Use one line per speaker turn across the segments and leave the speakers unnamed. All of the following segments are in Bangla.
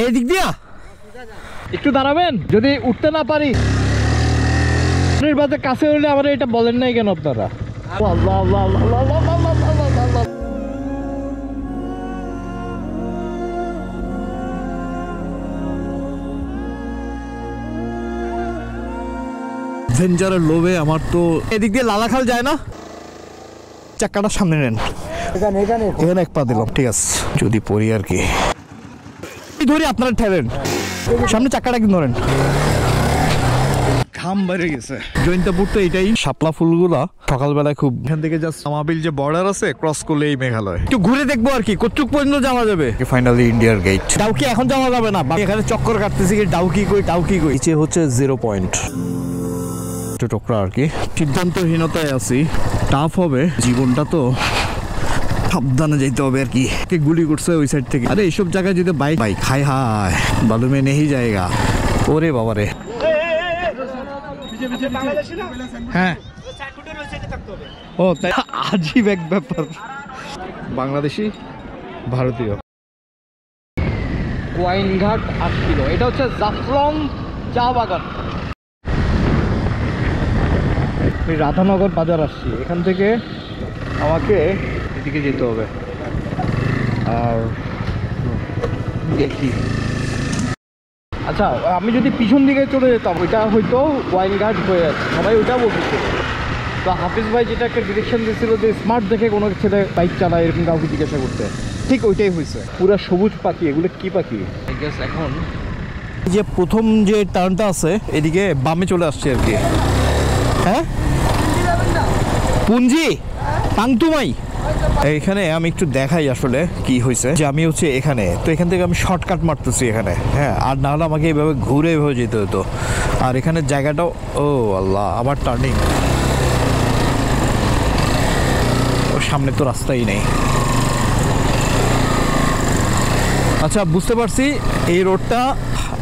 এই দিক দিয়া একটু দাঁড়াবেন, যদি উঠতে না পারি বাজে কাছে হলে আমার এটা বলেন নাই কেন আপনারা? আল্লাহ আল্লাহ আল্লাহ আল্লাহ আল্লাহ আল্লাহ আল্লাহ। অ্যাডভেঞ্চারের লোভে আমার তো এদিক দিয়ে লালাখাল যায় না, চাক্কাটা সামনে নেন, এখানে এক পা দিলাম, ঠিক আছে। যদি পড়ি আর কি ধরি আপনারা ঠেলেন, সামনে চাক্কাটা একদিন ধরেন। ঘাম বেড়ে গেছে। জৈন্তাপুর তো এটাই, শাপলা ফুলগুলা সকালবেলায় খুব, এখান থেকে জাস্ট আমাবিল যে বর্ডার আছে ক্রস করলে এই মেঘালয়। একটু ঘুরে দেখবো আর কি, কতটুক পর্যন্ত যাওয়া যাবে। ফাইনালি ইন্ডিয়ার গেট। ডাউকি এখন যাওয়া যাবে না, এখানে চক্কর কাটতেছি কি ডাউকি কই ডাউকি কই। নিচে হচ্ছে 0 পয়েন্ট টোকরা আর কি। সিদ্ধান্তহীনতায় আছি, টাফ হবে জীবনটা, তো সাবধানে যাইতে হবে আর কি। গুলি করছে ওই সাইড থেকে। আরে এইসব জায়গায় যদি বাইক হাই হায় বালুমে নেই জায়গা। ওরে বাবারে, হ্যাঁ ও তাই, আজীব এক ব্যাপার। বাংলাদেশি ভারতীয়। কোয়াইনঘাট 8 কিলো, এটা হচ্ছে জাফলং চা বাগান। আমি রাধানগর বাজার আসছি, এখান থেকে আমাকে এদিকে যেতে হবে। আর দেখি, আচ্ছা আমি যদি পিছন দিকে চলে যেতাম ওইটা হয়তো ওয়াইনঘাট হয়ে যাচ্ছে, সবাই ওইটা বলতেছে। তো হাফিজ ভাই যেটা একটা ডিরেকশন দিয়েছিল যে স্মার্ট দেখে কোনো ছেলে বাইক চালায় এরকম কাউকে জিজ্ঞাসা করতে, ঠিক ওইটাই হয়েছে। পুরা সবুজ পাখি, এগুলো কি পাখি? আই গেস এখন যে প্রথম যে টার্নটা আছে এদিকে বামে চলে আসছে আর কি। হ্যাঁ পুঞ্জি পাংতুমাই, এখানে আমি একটু দেখাই আসলে কি হয়েছে। যে আমি হচ্ছে এখানে, তো এখান থেকে আমি শর্টকাট মারতেছি এখানে, হ্যাঁ, আর না হলে আমাকে এইভাবে ঘুরে এভাবে যেতে হতো। আর এখানে জায়গাটাও, ও আল্লাহ, আবার টার্নিং, ওর সামনে তো রাস্তাই নেই। আচ্ছা বুঝতে পারছি এই রোডটা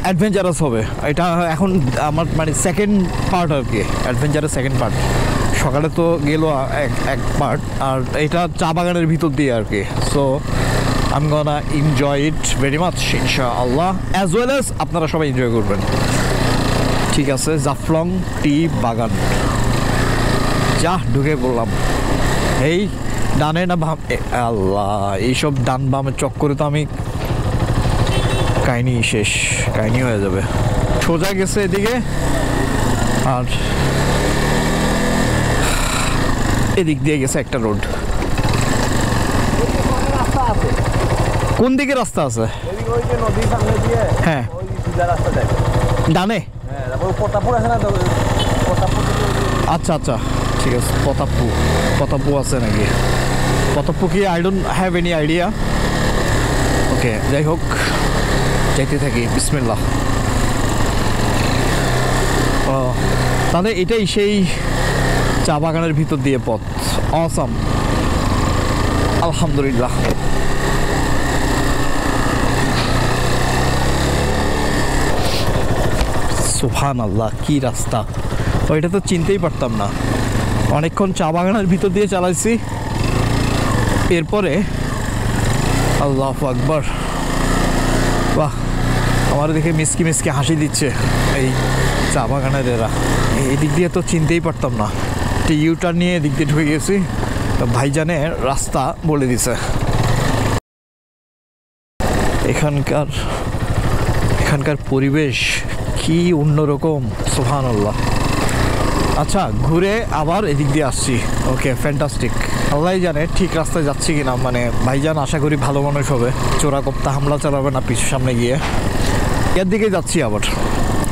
অ্যাডভেঞ্চারাস হবে। এটা এখন আমার মানে সেকেন্ড পার্ট আর কি, অ্যাডভেঞ্চারের সেকেন্ড পার্ট। সকালে তো গেল এক পার্ট, আর এটা চা বাগানের ভিতর দিয়ে আর কি। So I am gonna enjoy it very much ইনশাআল্লাহ, অ্যাজ ওয়েল অ্যাজ আপনারা সবাই এনজয় করবেন। ঠিক আছে, জাফলং টি বাগান, যা ঢুকে বললাম। এই ডানে না বাম, আল্লাহ এইসব ডান বামের চক্করে তো আমি কাহিনী শেষ, কাহিনী হয়ে যাবে। সোজা গেছে এদিকে, আর এদিক দিয়ে গেছে একটা রোড। কোন দিকে রাস্তা আছে? হ্যাঁ ডানে, আচ্ছা আচ্ছা ঠিক আছে। পতাপু আছে নাকি? পতাপু কি? I don't have any idea. Okay, যাই হোক যাইতে থাকি, বিসমিল্লাহ। ও তাহলে এটাই সেই চা বাগানের ভিতর দিয়ে পথ। অসাম, আলহামদুলিল্লাহ। সুবহানাল্লাহ, কি রাস্তা! ওইটা তো চিনতেই পারতাম না। অনেকক্ষণ চা বাগানের ভিতর দিয়ে চালাইছি, এরপরে আল্লাহু আকবার, বাহ, আমার দেখে মিসকি মিসকি হাসি দিচ্ছে এই চা বাগানের এরা। এদিক দিয়ে তো চিনতেই পারতাম না। ইউটার নিয়ে এদিক দিয়ে ঢুকে গেছি, ভাইজানের রাস্তা বলে দিছে। এখানকার পরিবেশ কি অন্যরকম, সুবহানাল্লাহ। আচ্ছা ঘুরে আবার এদিক দিয়ে আসছি। ওকে, ফ্যান্টাস্টিক। আল্লাহ জানে ঠিক রাস্তায় যাচ্ছি কিনা। মানে ভাইজান আশা করি ভালো মানুষ হবে, চোরা কপ্তা হামলা চালাবে না পিছু সামনে গিয়ে। এর দিকে যাচ্ছি, আবার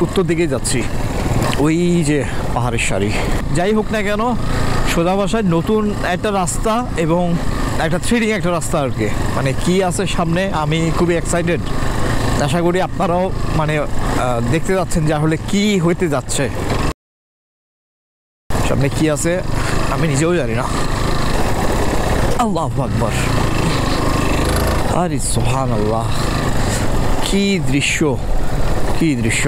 উত্তর দিকে যাচ্ছি, ওই যে পাহাড়ের সারি। যাই হোক না কেন, সোজা ভাষায় নতুন একটা রাস্তা এবং একটা থ্রিডিং একটা রাস্তা আর কি। মানে কি আছে সামনে, আমি খুবই এক্সাইটেড। আশা করি আপনারাও মানে দেখতে যাচ্ছেন যে আসলে কি হইতে যাচ্ছে, সামনে কি আছে আমি নিজেও জানি না। আল্লাহু আকবার, আরে সুবহানাল্লাহ, কি দৃশ্য, কি দৃশ্য!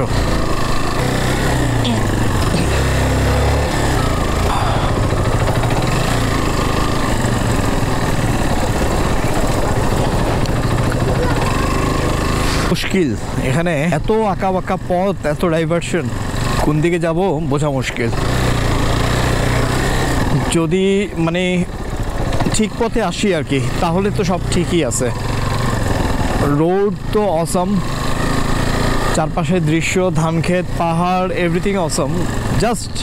মুশকিল এখানে, এত আঁকা বাঁকা পথ, এত ডাইভারশন, কোন দিকে যাব বোঝা মুশকিল। যদি মানে ঠিক পথে আসি আর কি, তাহলে তো সব ঠিকই আছে। রোড তো অসম, চারপাশের দৃশ্য, ধানক্ষেত, পাহাড়, এভরিথিং অসম। জাস্ট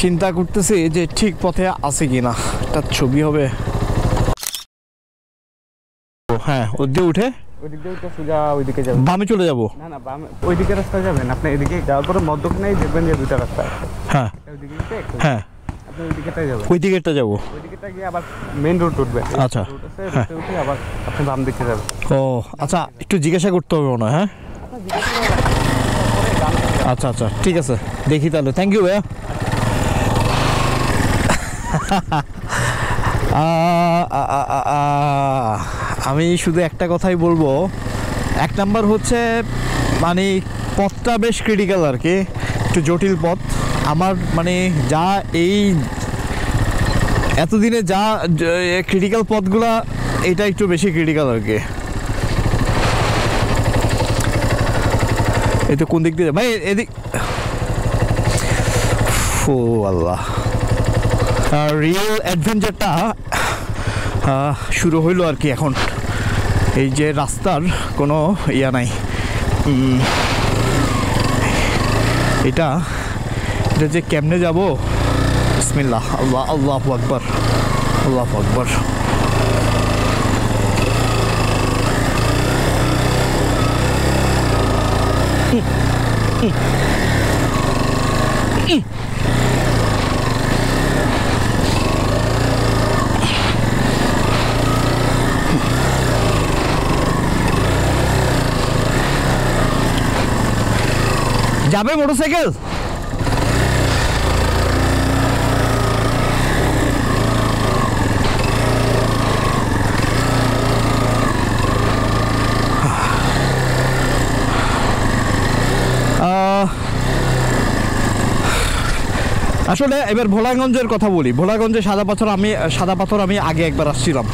চিন্তা করতেছি যে ঠিক পথে আছে কিনা, একটা ছবি হবে। হ্যাঁ, ওদিকে উঠে
ওইদিক দিয়ে তো সোজা ওইদিকে যাবেন।
বামে চলে যাব?
না না, বামে ওইদিকে রাস্তা যাবেন আপনি। এদিকে যাওয়ার পরে মধ্যখানেই দেখবেন যে দুটো রাস্তা আছে।
হ্যাঁ
ওইদিকে
হ্যাঁ,
আপনি ওইদিকেটাই যাবেন।
ওই দিকেরটা যাবো।
ওইদিকেটা গিয়ে আবার মেইন রোড উঠবেন।
আচ্ছা,
রোড আছে, রোডে উঠে আবার আপনি বাম দিকে যাবেন।
ও আচ্ছা, একটু জিজ্ঞাসা করতে হবে মনে হয়। হ্যাঁ আচ্ছা আচ্ছা, ঠিক আছে, দেখি তাহলে। থ্যাংক ইউ ভাইয়া। আমি শুধু একটা কথাই বলবো, এক নাম্বার হচ্ছে মানে পথটা বেশ ক্রিটিক্যাল আর কি, একটু জটিল পথ। আমার মানে যা এই এতদিনে যা ক্রিটিক্যাল পথগুলা, এটা একটু বেশি ক্রিটিক্যাল আর কি। এই তো কোন দিক দিয়ে ভাই? এদিক। ও আল্লাহ, রিয়েল অ্যাডভেঞ্চারটা শুরু হইলো আর কি এখন। এই যে রাস্তার কোনো ইয়া নাই, এটা এটা যে কেমনে যাব, বিসমিল্লাহ, আল্লাহ, আল্লাহু আকবার, আল্লাহু আকবার। যাবে মোটরসাইকেল? আসলে এবার ভোলাগঞ্জের কথা বলি। ভোলাগঞ্জে সাদা পাথর আমি আগে একবার আসছিলাম।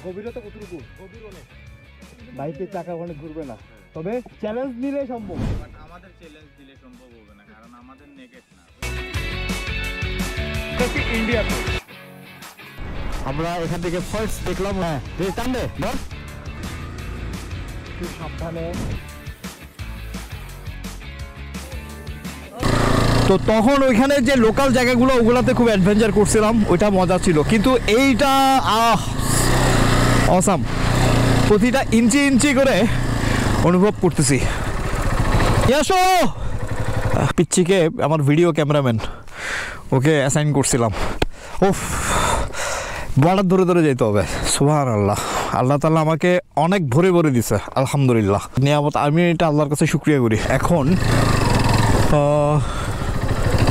গভীরতা কতটুকু? গভীর অনেক, বাইকের চাকা অনেক ঘুরবে না, তবে চ্যালেঞ্জ নিলে সম্ভব।
আমাদের চ্যালেঞ্জ দিলে সম্ভব হবে না, কারণ আমাদের নেগেট না।
ইন্ডিয়াতে আমরা এখান থেকে ফার্স্ট দেখলাম। হ্যাঁ, টানবে ধর, একটু সাবধানে। তো তখন ওইখানে যে লোকাল জায়গাগুলো, ওগুলাতে খুব অ্যাডভেঞ্চার করছিলাম, ওইটা মজা ছিল। কিন্তু এইটা অসাম, প্রতিটা ইঞ্চি ইঞ্চি করে অনুভব করতেছি। আসো, পিচ্চিকে আমার ভিডিও ক্যামেরাম্যান, ওকে অ্যাসাইন করছিলাম। ওফ, বর্ডার ধরে ধরে যেতে হবে। সুবহানাল্লাহ, আল্লাহ তাআলা আমাকে অনেক ভরে ভরে দিছে, আলহামদুলিল্লাহ, নিয়ামত। আমি এটা আল্লাহর কাছে শুকরিয়া করি। এখন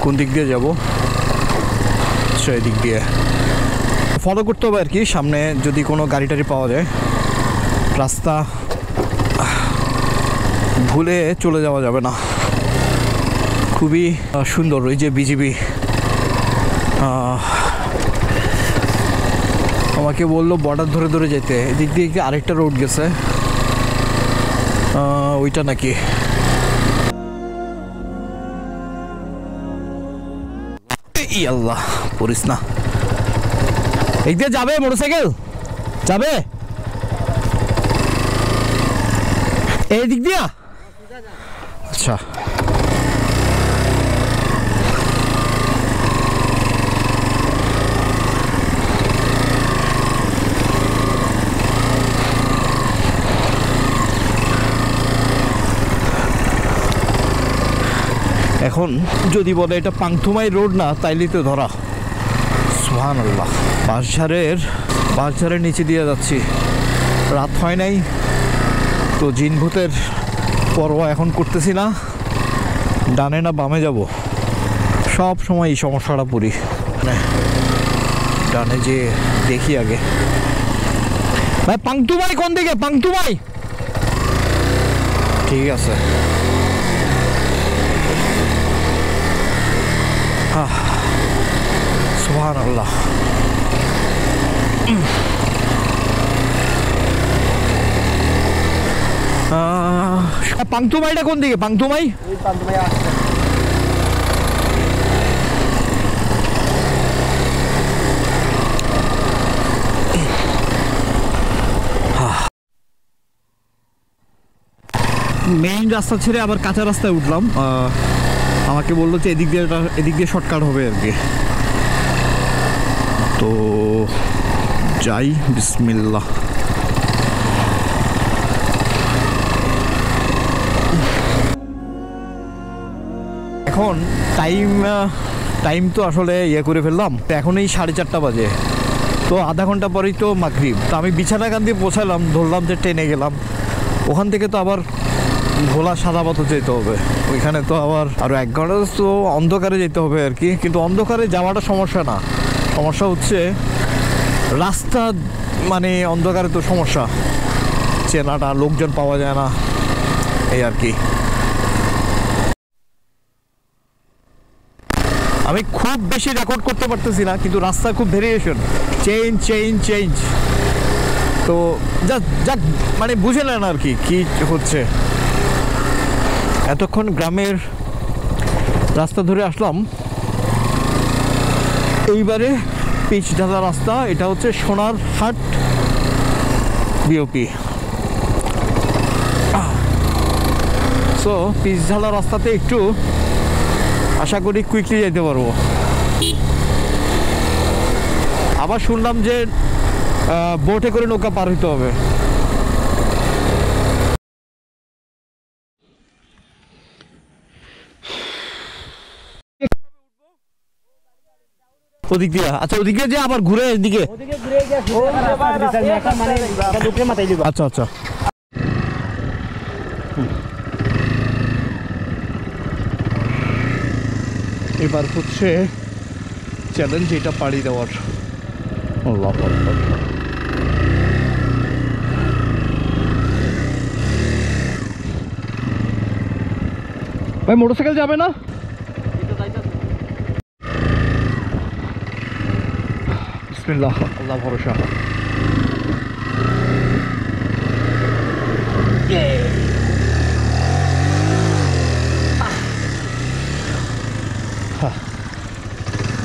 কোন দিক দিয়ে যাব? সেই দিক দিয়ে ফলো করতে হবে আর কি, সামনে যদি কোনো গাড়ি টাড়ি পাওয়া যায়। রাস্তা ভুলে চলে যাওয়া যাবে না। খুবই সুন্দর। ওই যে বিজিবি আমাকে বললো বর্ডার ধরে ধরে যেতে। এদিক দিয়ে আরেকটা রোড গেছে, ওইটা নাকি। আল্লাহ, পড়িস না। এই দিয়ে যাবে মোটরসাইকেল? যাবে এই দিক দিয়া? আচ্ছা, এখন যদি বলে এটা পাংথুমাই রোড না, তাইলে তো ধরা। সুবহানাল্লাহ, বাঁশঝাড়ের নিচে দিয়ে যাচ্ছি। রাত হয় নাই তো জিন ভূতের পরোয়া এখন করতেছি না ডানে না বামে যাব, সব সময় এই সমস্যাটা পড়ি, মানে ডানে যে দেখি আগে। ভাই পাংতু ভাই কোন দিকে? পাংতু ভাই ঠিক আছে। সুবহানাল্লাহ। পাংতু ভাইটা কোন দিকে? পাংতু ভাই মেইন রাস্তা ছেড়ে আবার কাঁচা রাস্তায় উঠলাম। আমাকে বললো যে এদিক দিয়ে শর্টকাট হবে আর কি। তো যাই, বিসমিল্লাহ। এখন টাইম তো আসলে ইয়ে করে ফেললাম, তো এখন এই 4:30 বাজে, তো আধা ঘন্টা পরেই তো মাগরিব। তো আমি বিছানাকান্দি পৌঁছালাম, ধরলাম যে ট্রেনে গেলাম, ওখান থেকে তো আবার ভোলা সাদা পাথর যেতে হবে, ওইখানে তো আবার আরও 1 ঘন্টা তো অন্ধকারে যেতে হবে আর কি। কিন্তু অন্ধকারে যাওয়াটা সমস্যা না, সমস্যা হচ্ছে রাস্তা, মানে অন্ধকারে তো সমস্যা, চেনাটা, লোকজন পাওয়া যায় না, এই আর কি। আমি খুব বেশি রেকর্ড করতে পারতেছি না, কিন্তু রাস্তার খুব ভেরিয়েশন, চেঞ্জ। তো যাক মানে বুঝে নেন আর কি কি হচ্ছে। এতক্ষণ গ্রামের রাস্তা ধরে আসলাম, এইবারে পিচ ঢালা রাস্তা। এটা হচ্ছে সোনারহাট বিওপি। সো পিচ ঢালা রাস্তাতে একটু আশা করি কুইকলি যেতে পারবো। আবার শুনলাম যে বোটে করে নৌকা পার হইতে হবে। ওদিক দিয়ে, আচ্ছা ওদিক দিয়ে যে আবার ঘুরে এদিকে, আচ্ছা আচ্ছা। এবার হচ্ছে চ্যালেঞ্জ এটা পাড়ি দেওয়ার। আল্লাহু আকবার। ভাই মোটরসাইকেল যাবে না? বিসমিল্লাহ, আল্লাহ ভরসা।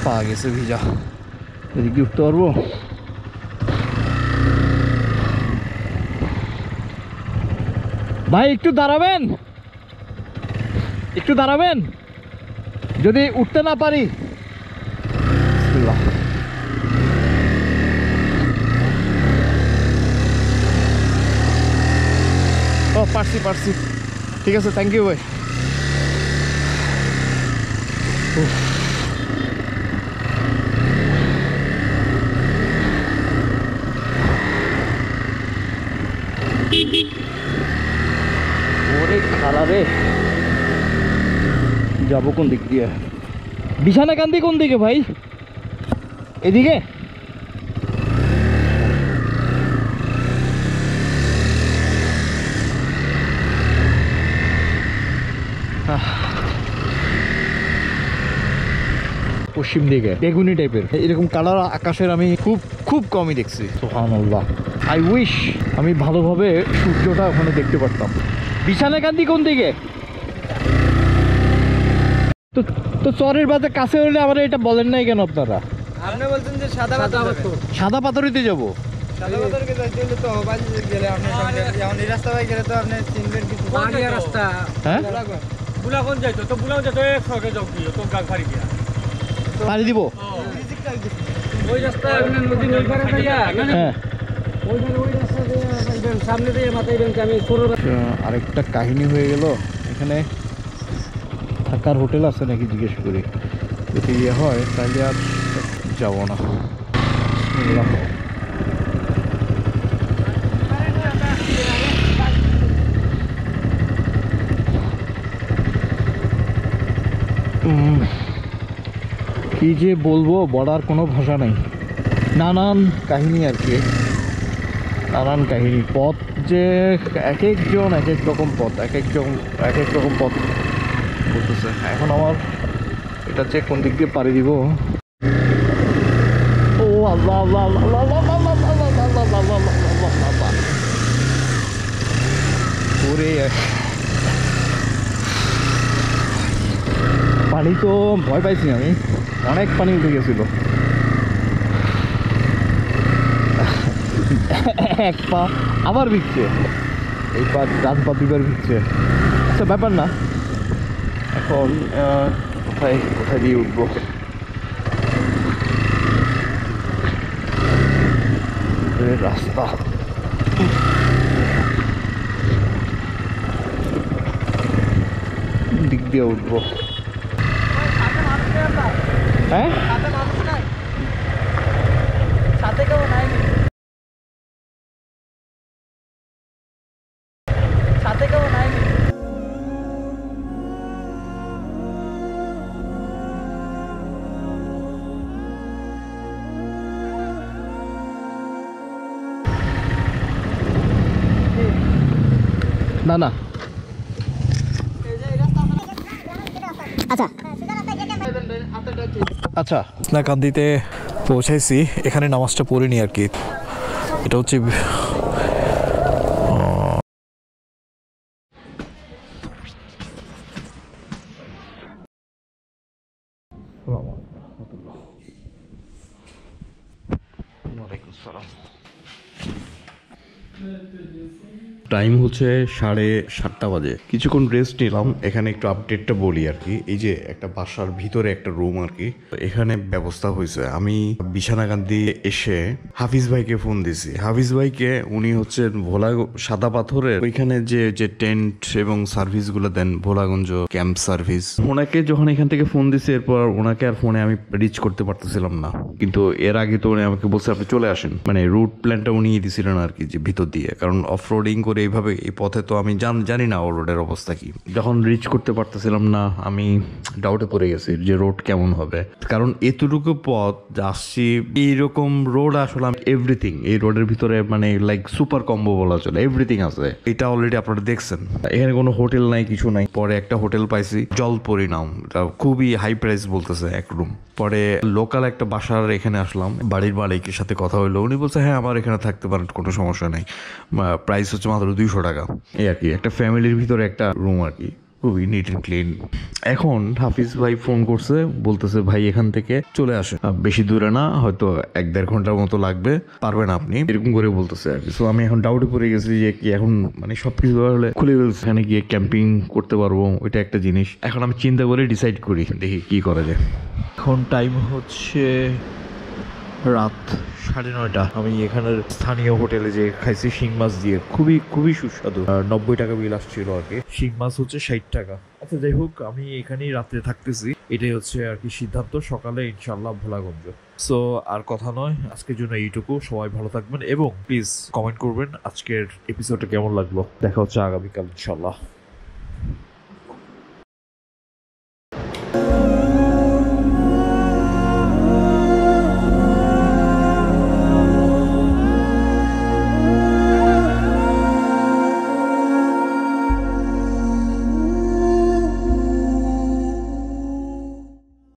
পা গেছে ভিজা, এদিকে উঠতে পারবো? ভাই একটু দাঁড়াবেন, যদি উঠতে না পারি। ও পারছি, ঠিক আছে, থ্যাংক ইউ ভাই। ওরে খারাপে যাবো কোন দিক দিয়ে? বিছানাকান্দি কোন দিকে ভাই? এদিকে? পশ্চিম দিকে বেগুনি টাইপের এরকম কালার আকাশের আমি খুব কমই দেখছি। সুবহানাল্লাহ, আই উইশ আমি ভালোভাবে সূর্যটা ওখানে দেখতে পারতাম। বিছানাকান্দি কোন দিকে? তো চরের বাজার কাছে হলে আবার এটা বলেন নাই কেন আপনারা?
আপনি বলছেন যে সাদা
পাথরিতে যাবো।
সাদা পাথরকে যাইতে হলে তো বাজি গেলে আপনি যেমন এই রাস্তা ভাই গেলে তো আপনি চিনবেন কিছু বাড়িয়া রাস্তা।
হ্যাঁ
বুলাগঞ্জ যাইতো তো বুলাগঞ্জ যাইতো এক সঙ্গে যাও কি তো গাল ফাড়ি দিয়া
পাড়ি দিব
ওই রাস্তা আপনি নদী ওই পারে যাইয়া
হ্যাঁ
ওই রাস্তা দিয়ে যাইবেন সামনে দিয়ে মাথায় দেন আমি ছোট
আরেকটা কাহিনী হয়ে গেল। এখানে থাকার হোটেল আছে নাকি জিজ্ঞেস করি, যদি ইয়ে হয় তাহলে আর যাবো না। কি যে বলবো, বলার কোনো ভাষা নেই। নানান কাহিনী আর কি, নানান কাহিনী। পথ যে এক একজন এক এক রকম পথ, এক এক রকম পথ বলতেছে। এখন আমার এটা যে কোন দিক দিয়ে পাড়ি দিব। ও আল্লাহ আল্লাহ আল্লাহ আল্লাহ আল্লাহ আল্লাহ আল্লাহ আল্লাহ আল্লাহ আল্লাহ আল্লাহ। ওরে পানি তো ভয় পাইছি আমি, অনেক পানি উঠে গেছিল। এক পা আবার ভিজছে, এই পা ডান পা দুবার ভিজছে। আচ্ছা ব্যাপার না, এখন কোথায় কোথায় দিয়ে উঠবো? রাস্তা দিক দিয়ে উঠবো। হ্যাঁ
সাথে কেউ নাই, সাথে কেউ নাই।
না না
আচ্ছা
আচ্ছা কান্দিতে পৌঁছাইছি, এখানে নামাজটা পড়িনি আর কি। এটা হচ্ছে
টাইম হচ্ছে 7:30 বাজে। কিছুক্ষণ রেস্ট নিলাম। এখানে একটু আপডেটটা বলি আর কি। এই যে একটা বাসার ভিতরে একটা রুম আর কি, এখানে ব্যবস্থা হয়েছে। আমি বিছানাকান্দি এসে হাফিজ ভাইকে ফোন দিছি। হাফিজ ভাইকে, উনি হচ্ছেন ভোলা সাদা পাথরের ওইখানে যে টেন্ট এবং সার্ভিস গুলো দেন, ভোলাগঞ্জ ক্যাম্প সার্ভিস। ওনাকে যখন এখান থেকে ফোন দিছি, এরপর ওনাকে আর ফোনে আমি রিচ করতে পারতেছিলাম না। কিন্তু এর আগে তো উনি আমাকে বলছে আপনি চলে আসেন, মানে রুট প্ল্যানটা উনি দিছিলেন আর কি, যে ভিতর দিয়ে। কারণ অফ রোডিং করে এইভাবে এই পথে তো আমি জানি না রোডের অবস্থা কি। যখন রিচ করতে পারতেছিলাম না, আমি ডাউটে পড়ে গেছি যে রোড কেমন হবে। কারণ এতটুকু পথ আসছি, এইরকম রোড আসলে এভরিথিং এই রোডের ভিতরে মানে লাইক সুপার কম্বো বলা চলে, এভরিথিং আছে। এটা অলরেডি আপনারা দেখছেন। এখানে কোনো হোটেল নাই, কিছু নাই। পরে একটা হোটেল পাইছি, জলপরি নাম, এটা খুবই হাই প্রাইস বলতেছে এক রুম। পরে লোকাল একটা বাসার এখানে আসলাম, বাড়ির মালিকের সাথে কথা হইলো। উনি বলছে হ্যাঁ আমার এখানে থাকতে পারেন, কোনো সমস্যা নেই। প্রাইস হচ্ছে মাত্র 200 টাকা। এই আর কি, একটা ফ্যামিলির ভিতরে একটা রুম আর কি, খুবই নিট অ্যান্ড ক্লিন। এখন হাফিজ ভাই ফোন করছে, বলতেছে ভাই এখান থেকে চলে আসে, বেশি দূরে না, হয়তো 1-1.5 ঘন্টার মতো লাগবে, পারবেন আপনি, এরকম করে বলতেছে আর কি। সো আমি এখন ডাউটে পড়ে গেছি যে কি এখন মানে সবকিছু হলে খুলে ফেলছে, এখানে গিয়ে ক্যাম্পিং করতে পারবো, ওইটা একটা জিনিস। এখন আমি চিন্তা করে ডিসাইড করি, দেখি কি করা যায়।
এখন টাইম হচ্ছে রাত 9:30। আমি এখানের স্থানীয় হোটেলে যে খাইছি শিং মাছ দিয়ে, খুবই সুস্বাদু। 90 টাকা বিল আসছিল আর কি। শিং মাছ হচ্ছে 60 টাকা। আচ্ছা যাই হোক, আমি এখানেই রাত্রে থাকতেছি, এটাই হচ্ছে আর কি সিদ্ধান্ত। সকালে ইনশাল্লাহ ভোলাগঞ্জ। সো আর কথা নয়, আজকের জন্য এইটুকু। সবাই ভালো থাকবেন এবং প্লিজ কমেন্ট করবেন আজকের এপিসোডটা কেমন লাগলো। দেখা হচ্ছে আগামীকাল ইনশাল্লাহ।